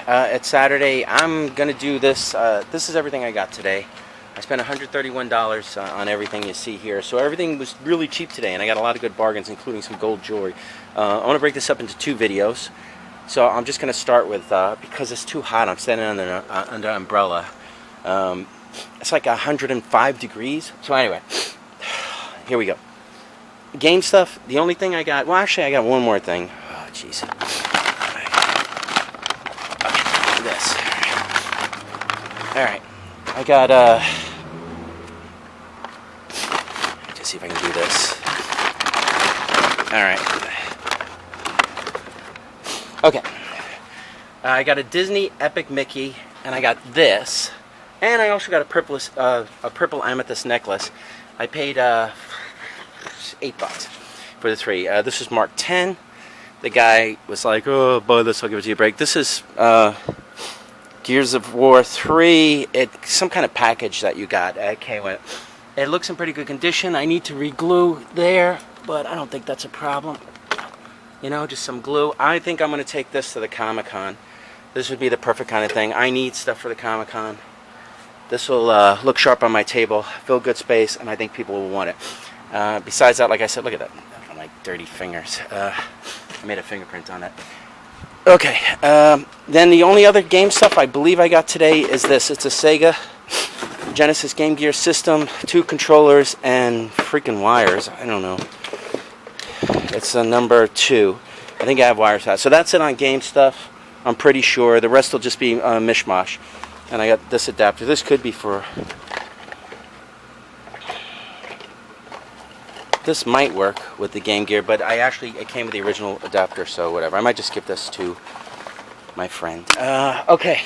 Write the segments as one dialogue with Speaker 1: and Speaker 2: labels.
Speaker 1: It's Saturday. I'm gonna do this. This is everything I got today. I spent $131 on everything you see here. So everything was really cheap today, and I got a lot of good bargains, including some gold jewelry. I want to break this up into two videos. So I'm just gonna start with because it's too hot. I'm standing under an umbrella. It's like 105 degrees. So anyway, here we go. Game stuff. The only thing I got. Well, actually, I got one more thing. Oh, jeez. This. Alright. I got, just see if I can do this. Alright. Okay. I got a Disney Epic Mickey, and I got this. And I also got a purple amethyst necklace. I paid, $8 for the three. This is Mark 10. The guy was like, oh, buy this, I'll give it to you a break. This is, Gears of War 3, it's some kind of package that you got. Okay, well, it looks in pretty good condition. I need to re-glue there, but I don't think that's a problem. You know, just some glue. I think I'm going to take this to the Comic-Con. This would be the perfect kind of thing. I need stuff for the Comic-Con. This will look sharp on my table, fill good space, and I think people will want it. Besides that, like I said, look at that. My dirty fingers. I made a fingerprint on it. Okay, then the only other game stuff I believe I got today is this. It's a Sega Genesis Game Gear system, 2 controllers, and freaking wires. I don't know. It's a number 2. I think I have wires out. So that's it on game stuff. I'm pretty sure. The rest will just be mishmash. And I got this adapter. This could be for... This might work with the Game Gear, but it came with the original adapter, so whatever. I might just give this to my friend. Okay.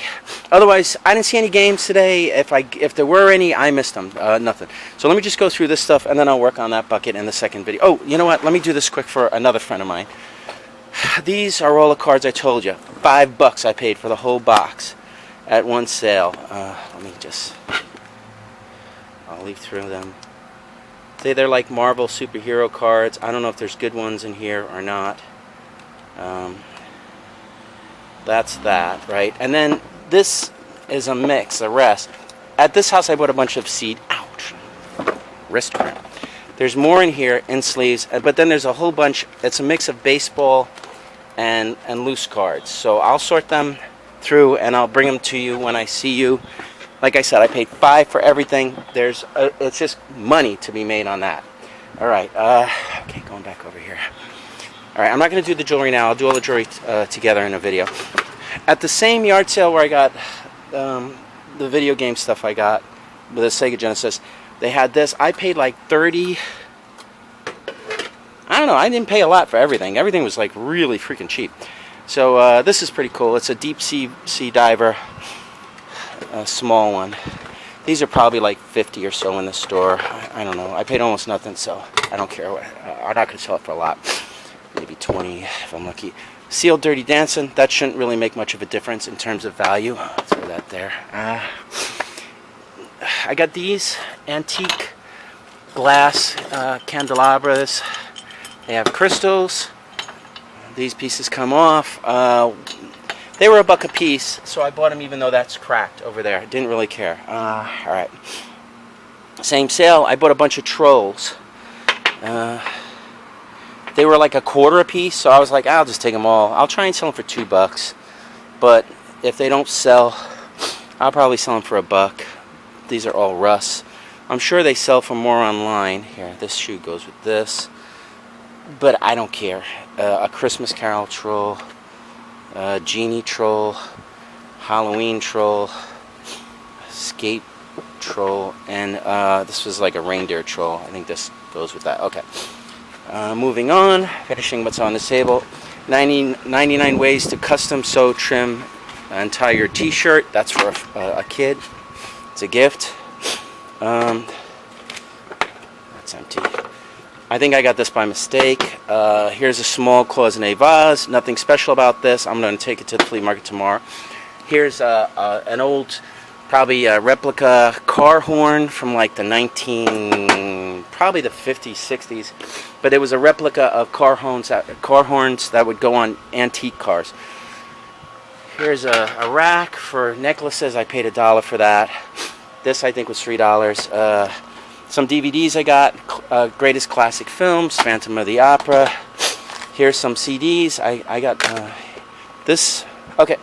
Speaker 1: Otherwise, I didn't see any games today. If there were any, I missed them. Nothing. So let me just go through this stuff, and then I'll work on that bucket in the second video. Oh, you know what? Let me do this quick for another friend of mine. These are all the cards I told you. $5 I paid for the whole box at one sale. Let me just... I'll leaf through them. They're like Marvel superhero cards. I don't know if there's good ones in here or not. That's that, right? And then this is a mix, the rest. At this house I bought a bunch of ouch, wrist print. There's more in here in sleeves, but then there's a whole bunch. It's a mix of baseball and loose cards. So I'll sort them through and I'll bring them to you when I see you. Like I said, I paid $5 for everything. It's just money to be made on that. All right. Okay, going back over here. All right, I'm not going to do the jewelry now. I'll do all the jewelry together in a video. At the same yard sale where I got the video game stuff I got with the Sega Genesis, they had this. I paid like $30. I don't know. I didn't pay a lot for everything. Everything was like really freaking cheap. So this is pretty cool. It's a deep sea diver. A small one. These are probably like 50 or so in the store. I don't know. I paid almost nothing, so I don't care. I'm not going to sell it for a lot. Maybe 20 if I'm lucky. Sealed Dirty Dancing. That shouldn't really make much of a difference in terms of value. Let's put that there. I got these antique glass candelabras. They have crystals. These pieces come off. They were $1 a piece, so I bought them even though that's cracked over there. Didn't really care. Alright. Same sale. I bought a bunch of trolls. They were like $1/4 a piece, so I was like, I'll just take them all. I'll try and sell them for $2. But if they don't sell, I'll probably sell them for $1. These are all Russ. I'm sure they sell for more online. Here, this shoe goes with this. But I don't care. A Christmas Carol troll. Genie troll, Halloween troll, skate troll, and this was like a reindeer troll. I think this goes with that. Okay. Moving on, finishing what's on this table. 99 ways to custom sew, trim, and tie your t-shirt. That's for a kid. It's a gift. That's empty. I think I got this by mistake. Here's a small cloisonne vase. Nothing special about this. I'm going to take it to the flea market tomorrow. Here's an old, probably a replica car horn from like the probably the 50s, 60s. But it was a replica of car horns that would go on antique cars. Here's a rack for necklaces. I paid $1 for that. This I think was $3. Some DVDs I got. Greatest Classic Films, Phantom of the Opera. Here's some CDs. I got this. Okay.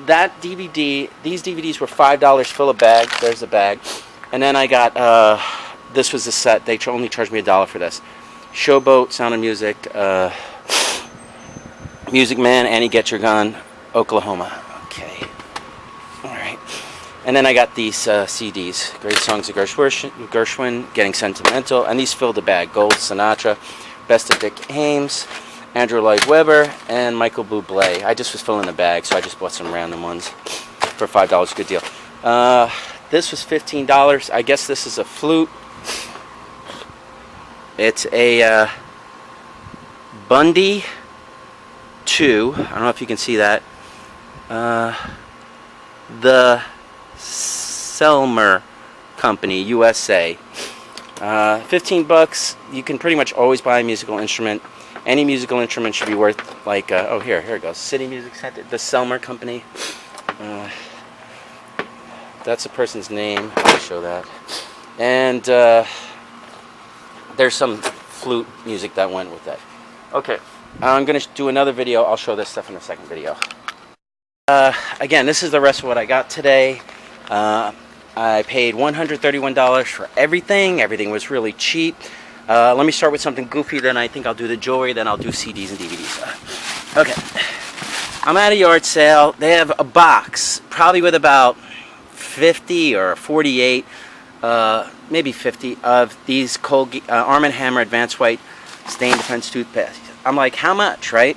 Speaker 1: That DVD, these DVDs were $5, fill a bag. There's the bag. And then I got, this was the set. They only charged me $1 for this. Showboat, Sound of Music, Music Man, Annie Get Your Gun, Oklahoma. Okay. Alright. And then I got these CDs. Great Songs of Gershwin, Getting Sentimental. And these filled the bag. Gold, Sinatra, Best of Dick Haymes, Andrew Lloyd Webber, and Michael Bublé. I just was filling the bag, so I just bought some random ones for $5. Good deal. This was $15. I guess this is a flute. It's a Bundy 2. I don't know if you can see that. The Selmer Company, USA. 15 bucks. You can pretty much always buy a musical instrument. Any musical instrument should be worth like oh here it goes. City Music Center, the Selmer Company. That's a person's name. I'll show that. And there's some flute music that went with that. Okay, I'm gonna do another video. I'll show this stuff in the second video. Again, this is the rest of what I got today. I paid $131 for everything. Everything was really cheap. Let me start with something goofy, then I think I'll do the jewelry, then I'll do CDs and DVDs. Okay. I'm at a yard sale. They have a box, probably with about 50 or 48, maybe 50, of these Colgate, Arm & Hammer Advanced White Stain Defense Toothpaste. I'm like, how much, right?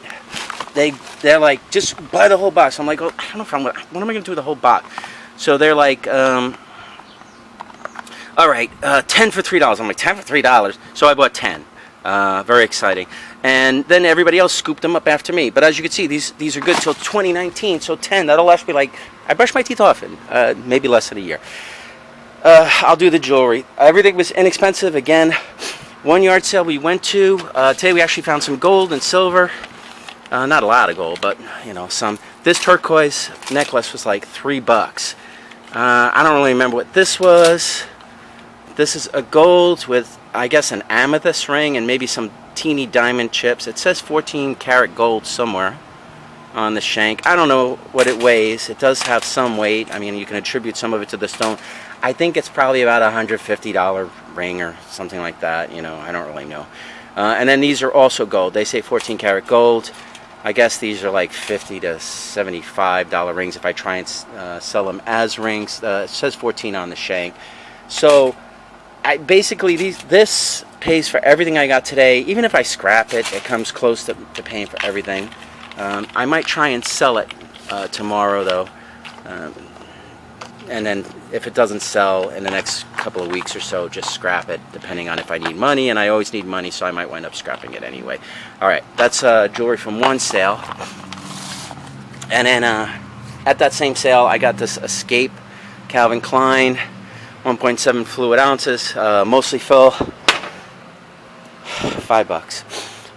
Speaker 1: They're like, just buy the whole box. I'm like, oh, I don't know if what am I going to do with the whole box? So they're like, all right, 10 for $3. I'm like, 10 for $3? So I bought 10. Very exciting. And then everybody else scooped them up after me. But as you can see, these are good till 2019. So 10, that'll last me like, I brush my teeth often, maybe less than a year. I'll do the jewelry. Everything was inexpensive. Again, one yard sale we went to. Today we actually found some gold and silver. Not a lot of gold, but you know, some. This turquoise necklace was like $3. I don't really remember what this was. This is a gold with, I guess, an amethyst ring and maybe some teeny diamond chips. It says 14 karat gold somewhere on the shank. I don't know what it weighs. It does have some weight. I mean, you can attribute some of it to the stone. I think it's probably about a $150 ring or something like that. You know, I don't really know. And then these are also gold. They say 14 karat gold. I guess these are like $50 to $75 rings if I try and sell them as rings. It says 14 on the shank. So basically this pays for everything I got today. Even if I scrap it, it comes close to paying for everything. I might try and sell it tomorrow though. And then if it doesn't sell in the next couple of weeks or so, just scrap it, depending on if I need money. And I always need money, so I might wind up scrapping it anyway. Alright, that's jewelry from one sale. And then at that same sale, I got this Escape Calvin Klein 1.7 fluid ounces, mostly fill. $5.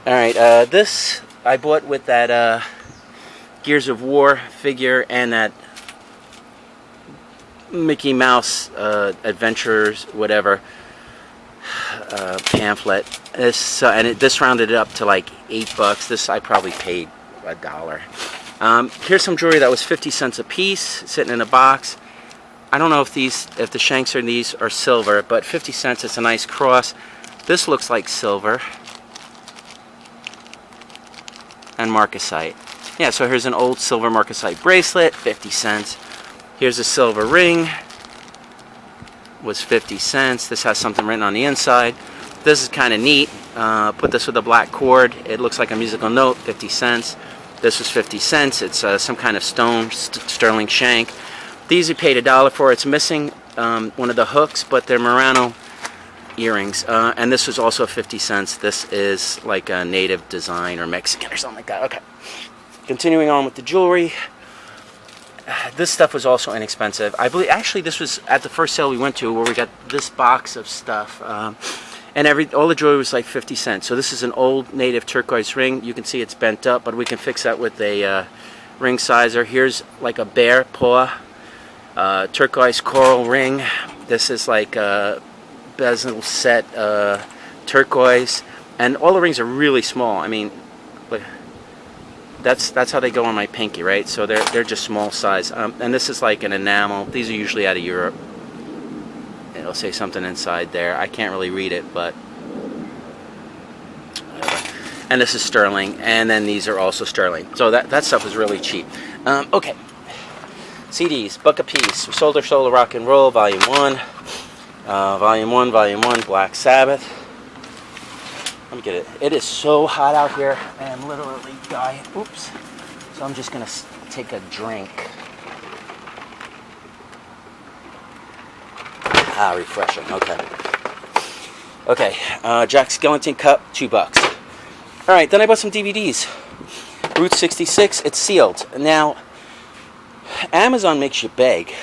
Speaker 1: Alright, this I bought with that Gears of War figure and that Mickey Mouse Adventures, whatever, pamphlet. This this rounded it up to like $8. This I probably paid $1. Here's some jewelry that was 50 cents a piece, sitting in a box. I don't know if the shanks in these are silver, but 50 cents. It's a nice cross. This looks like silver and marcasite. Yeah, so here's an old silver marcasite bracelet, 50 cents. Here's a silver ring, was 50 cents. This has something written on the inside. This is kind of neat. Put this with a black cord. It looks like a musical note, 50 cents. This was 50 cents. It's some kind of stone, sterling shank. These we paid $1 for. It's missing one of the hooks, but they're Murano earrings. And this was also 50 cents. This is like a native design or Mexican or something like that. Okay. Continuing on with the jewelry. This stuff was also inexpensive. I believe actually this was at the first sale we went to where we got this box of stuff. And all the jewelry was like 50 cents. So this is an old native turquoise ring. You can see it's bent up, but we can fix that with a ring sizer. Here's like a bear paw, turquoise coral ring. This is like a bezel set turquoise, and all the rings are really small. I mean, look, that's how they go on my pinky, right? So they're just small size. And this is like an enamel. These are usually out of Europe. It'll say something inside there. I can't really read it, but. And this is sterling, and then these are also sterling. So that stuff is really cheap. Okay. CDs, buck a piece. Soldier Soul Rock and Roll, Volume 1. Volume 1, Black Sabbath. Let me get it. It is so hot out here. I am literally dying. Oops. So I'm just going to take a drink. Refreshing. Okay. Okay. Jack Skellington Cup, $2. Alright, then I bought some DVDs. Route 66, it's sealed. Now, Amazon makes you beg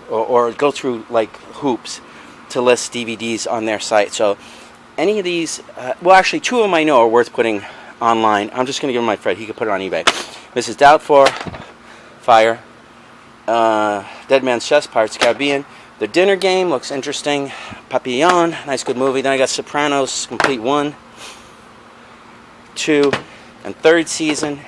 Speaker 1: or go through like hoops to list DVDs on their site. So any of these, well actually 2 of them I know are worth putting online. I'm just going to give them my friend. He could put it on eBay. Mrs. Doubtfire, Fire, Dead Man's Chest, Pirates of the Caribbean. The Dinner Game looks interesting. Papillon, nice good movie. Then I got Sopranos, complete 1, 2, and 3rd season.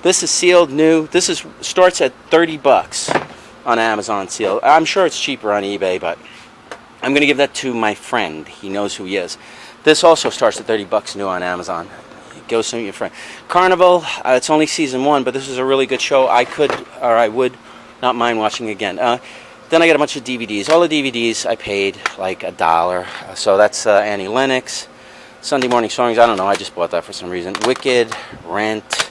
Speaker 1: This is sealed, new. This starts at $30 on Amazon sealed. I'm sure it's cheaper on eBay, but I'm going to give that to my friend. He knows who he is. This also starts at $30 new on Amazon. Go see your friend. Carnival, it's only season 1, but this is a really good show. I would not mind watching again. Then I got a bunch of DVDs. All the DVDs I paid like $1. So that's Annie Lennox. Sunday Morning Songs, I don't know, I just bought that for some reason. Wicked, Rent,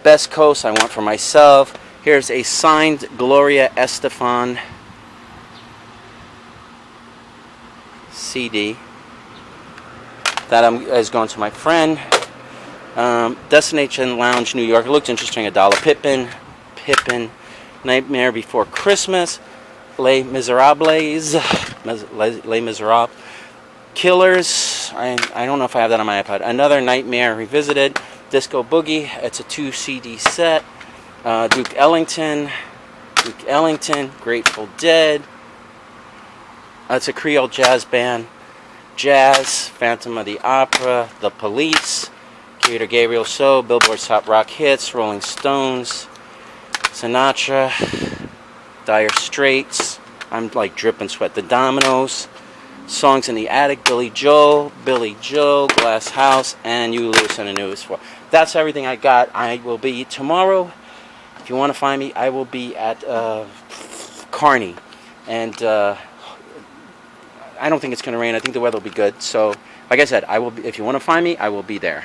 Speaker 1: Best Coast, I want for myself. Here's a signed Gloria Estefan CD. That is going to my friend. Destination Lounge, New York, it looks interesting, $1. Pippin, Nightmare Before Christmas, Les Miserables, Les Miserables. Killers, I don't know if I have that on my iPod. Another Nightmare Revisited. Disco Boogie, it's a 2 CD set. Duke Ellington, Grateful Dead. It's a Creole jazz band. Jazz, Phantom of the Opera, The Police, Creator Gabriel So, Billboard's Top Rock Hits, Rolling Stones, Sinatra, Dire Straits. I'm like dripping sweat. The Dominoes. Songs in the Attic, Billy Joel, Glass House, and You Lewis and the News for. That's everything I got. I will be tomorrow. If you want to find me, I will be at Kearney, and I don't think it's going to rain. I think the weather will be good. So, like I said, I will. If you want to find me, I will be there.